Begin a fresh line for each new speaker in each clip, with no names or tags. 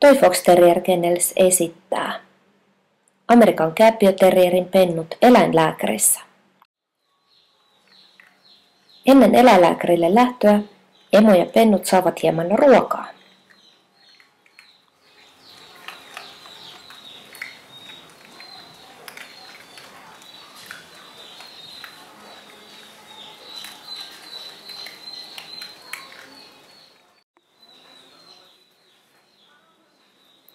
Toy Fox Terrier Kennels esittää Amerikan kääpiöterrierin pennut eläinlääkärissä. Ennen eläinlääkärille lähtöä emo ja pennut saavat hieman ruokaa.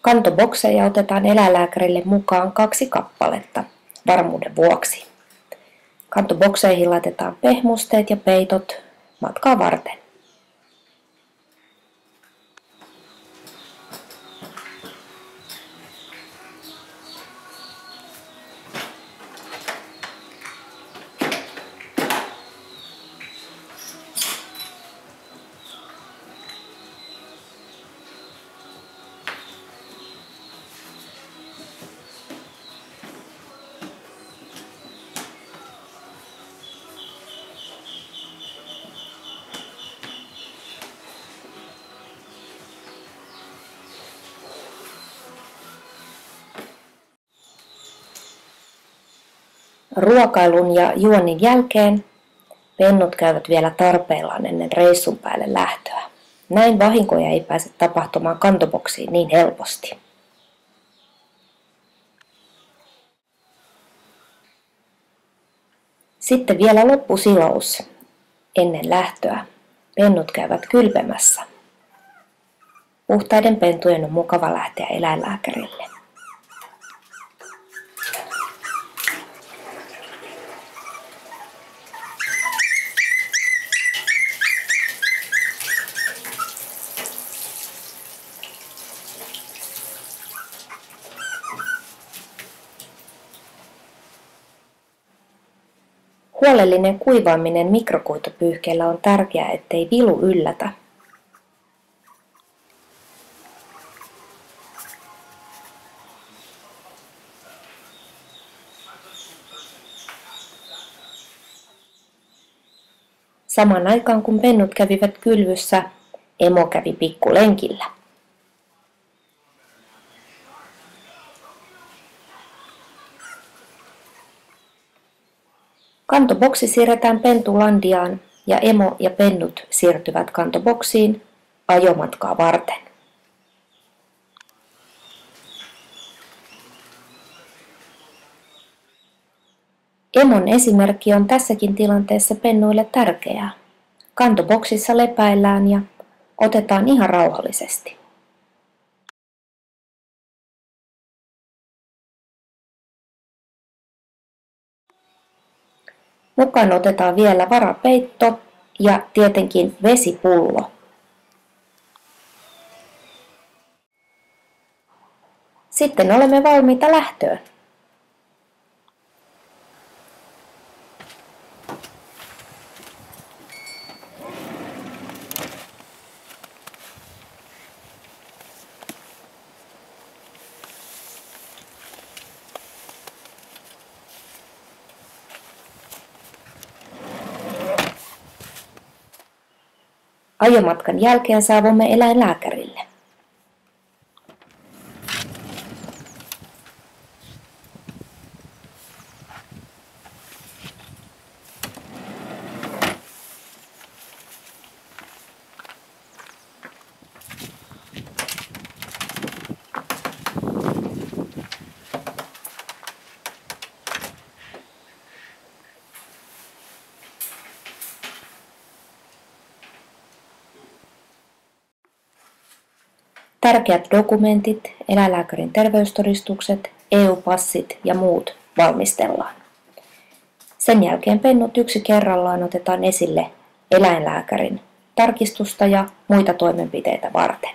Kantobokseja otetaan eläinlääkärille mukaan 2 kappaletta varmuuden vuoksi. Kantobokseihin laitetaan pehmusteet ja peitot matkaa varten. Ruokailun ja juonnin jälkeen pennut käyvät vielä tarpeillaan ennen reissun päälle lähtöä. Näin vahinkoja ei pääse tapahtumaan kantoboksiin niin helposti. Sitten vielä loppusilous ennen lähtöä. Pennut käyvät kylpemässä. Puhtaiden pentujen on mukava lähteä eläinlääkärille. Huolellinen kuivaaminen mikrokuitupyyhkeellä on tärkeää, ettei vilu yllätä. Samaan aikaan kun pennut kävivät kylvyssä, emo kävi pikkulenkillä. Kantoboksi siirretään pentulandiaan ja emo ja pennut siirtyvät kantoboksiin ajomatkaa varten. Emon esimerkki on tässäkin tilanteessa pennuille tärkeää. Kantoboksissa lepäillään ja otetaan ihan rauhallisesti. Mukaan otetaan vielä varapeitto ja tietenkin vesipullo. Sitten olemme valmiita lähtöön. Ajomatkan jälkeen saavumme eläinlääkärille. Tärkeät dokumentit, eläinlääkärin terveystodistukset, EU-passit ja muut valmistellaan. Sen jälkeen pennut yksi kerrallaan otetaan esille eläinlääkärin tarkistusta ja muita toimenpiteitä varten.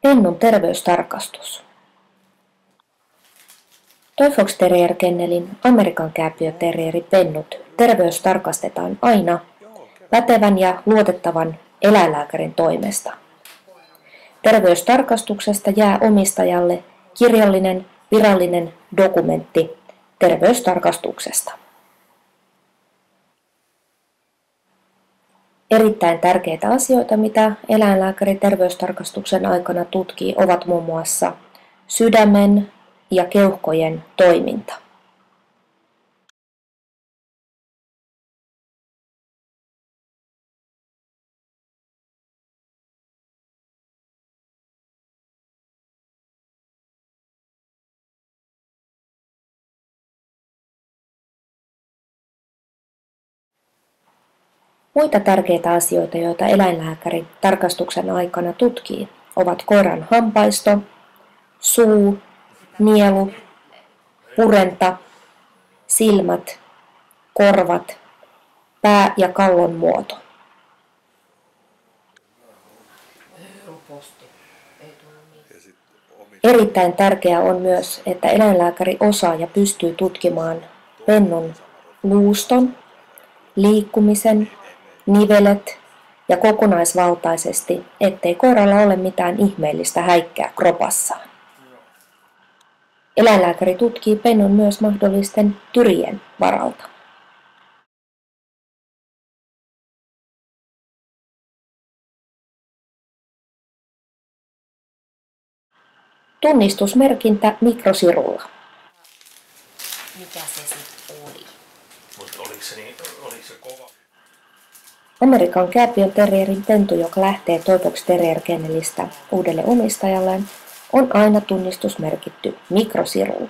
Pennun terveystarkastus. Toy Fox Terrier Kennelin Amerikan kääpiöterrieri pennut terveystarkastetaan aina pätevän ja luotettavan eläinlääkärin toimesta. Terveystarkastuksesta jää omistajalle kirjallinen virallinen dokumentti terveystarkastuksesta. Erittäin tärkeitä asioita, mitä eläinlääkäri terveystarkastuksen aikana tutkii, ovat muun muassa sydämen ja keuhkojen toiminta. Muita tärkeitä asioita, joita eläinlääkäri tarkastuksen aikana tutkii, ovat koiran hampaisto, suu, nielu, purenta, silmät, korvat, pää ja kallon muoto. Erittäin tärkeää on myös, että eläinlääkäri osaa ja pystyy tutkimaan pennon luuston, liikkumisen, nivelet ja kokonaisvaltaisesti, ettei koiralla ole mitään ihmeellistä häikkää kropassaan. Eläinlääkäri tutkii pennon myös mahdollisten tyrien varalta. Tunnistusmerkintä mikrosirulla.
Mikä se sitten oli?
Mutta oliko se kova?
Amerikan Kääpiön terrierin pentu, joka lähtee Toibox Terrier Kennelistä uudelle omistajalleen, on aina tunnistusmerkitty mikrosirulla.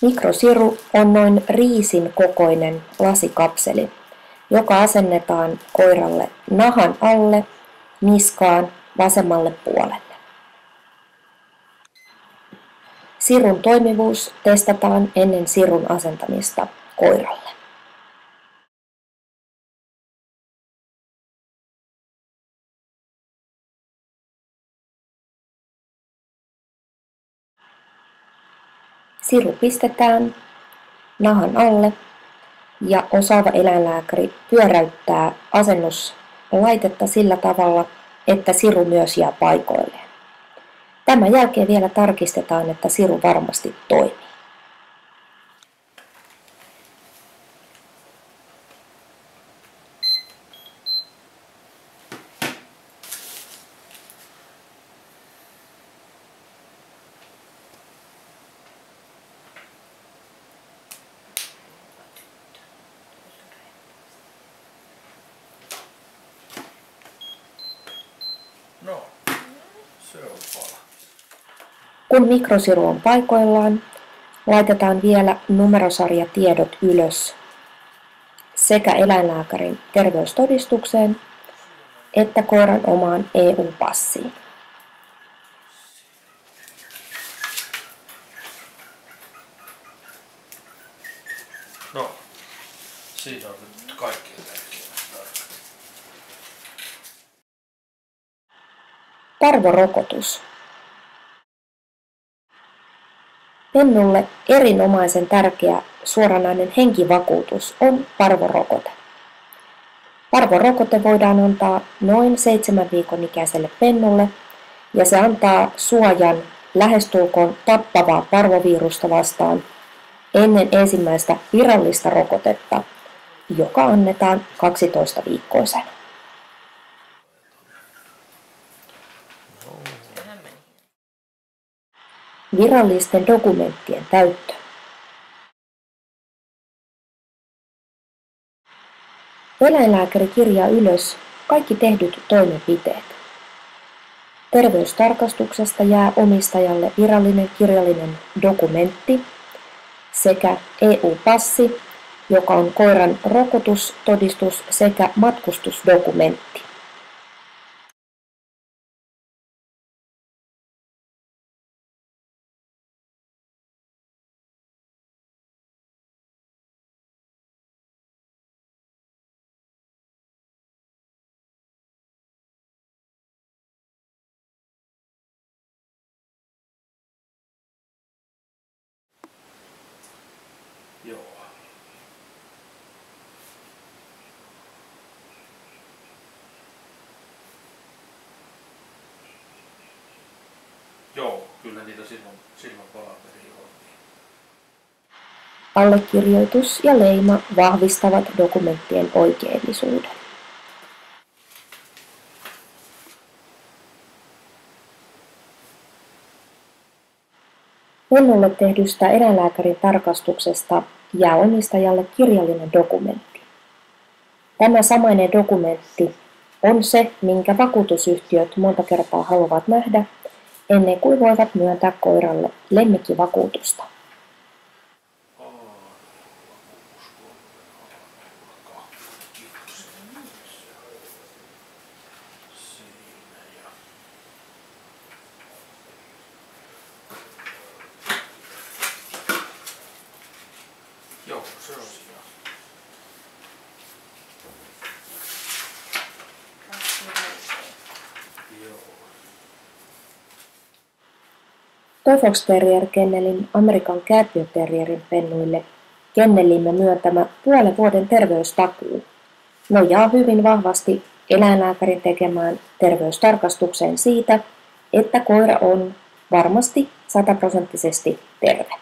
Mikrosiru on noin riisin kokoinen lasikapseli, joka asennetaan koiralle nahan alle, niskaan, vasemmalle puolelle. Sirun toimivuus testataan ennen sirun asentamista koiralle. Siru pistetään nahan alle ja osaava eläinlääkäri pyöräyttää asennuslaitetta sillä tavalla, että siru myös jää paikoilleen. Tämän jälkeen vielä tarkistetaan, että siru varmasti toimii.
No, se on pala.
Kun mikrosiru on paikoillaan, laitetaan vielä numerosarjatiedot ylös sekä eläinlääkärin terveystodistukseen että koiran omaan EU-passiin.
No, siinä on nyt kaikki tärkeää.
Parvorokotus. Pennulle erinomaisen tärkeä suoranainen henkivakuutus on parvorokote. Parvorokote voidaan antaa noin 7 viikon ikäiselle pennulle ja se antaa suojan lähestulkoon tappavaa parvovirusta vastaan ennen ensimmäistä virallista rokotetta, joka annetaan 12-viikkoisena. Virallisten dokumenttien täyttö. Eläinlääkäri kirjaa ylös kaikki tehdyt toimenpiteet. Terveystarkastuksesta jää omistajalle virallinen kirjallinen dokumentti sekä EU-passi, joka on koiran rokotustodistus sekä matkustusdokumentti.
Joo. me niitä silmän palaveriin on.
Allekirjoitus ja leima vahvistavat dokumenttien oikeellisuuden. Pennulle tehdystä eläinlääkärin tarkastuksesta jää omistajalle kirjallinen dokumentti. Tämä samainen dokumentti on se, minkä vakuutusyhtiöt monta kertaa haluavat nähdä ennen kuin voivat myöntää koiralle lemmikkivakuutusta.
Joo, se on siinä. Joo.
Toy Fox Terrier Kennelin Amerikan Carpio Terrierin pennuille kennelimme myöntämä puolen vuoden terveystakuu nojaa hyvin vahvasti eläinlääkärin tekemään terveystarkastukseen siitä, että koira on varmasti 100% terve.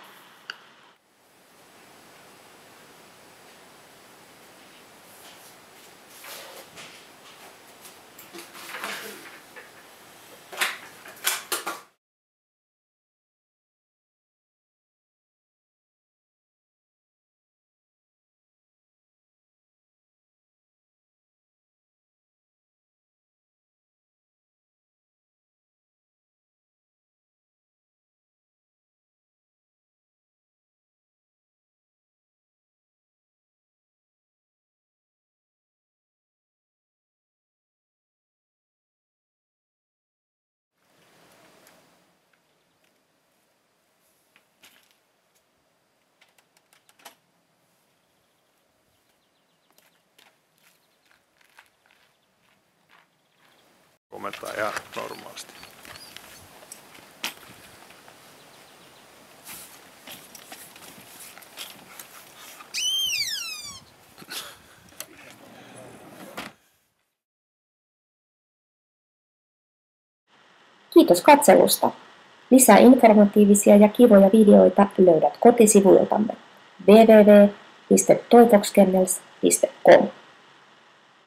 Komentaa ihan normaalisti.
Kiitos katselusta. Lisää informatiivisia ja kivoja videoita löydät kotisivuiltamme www.toyfoxkennels.com.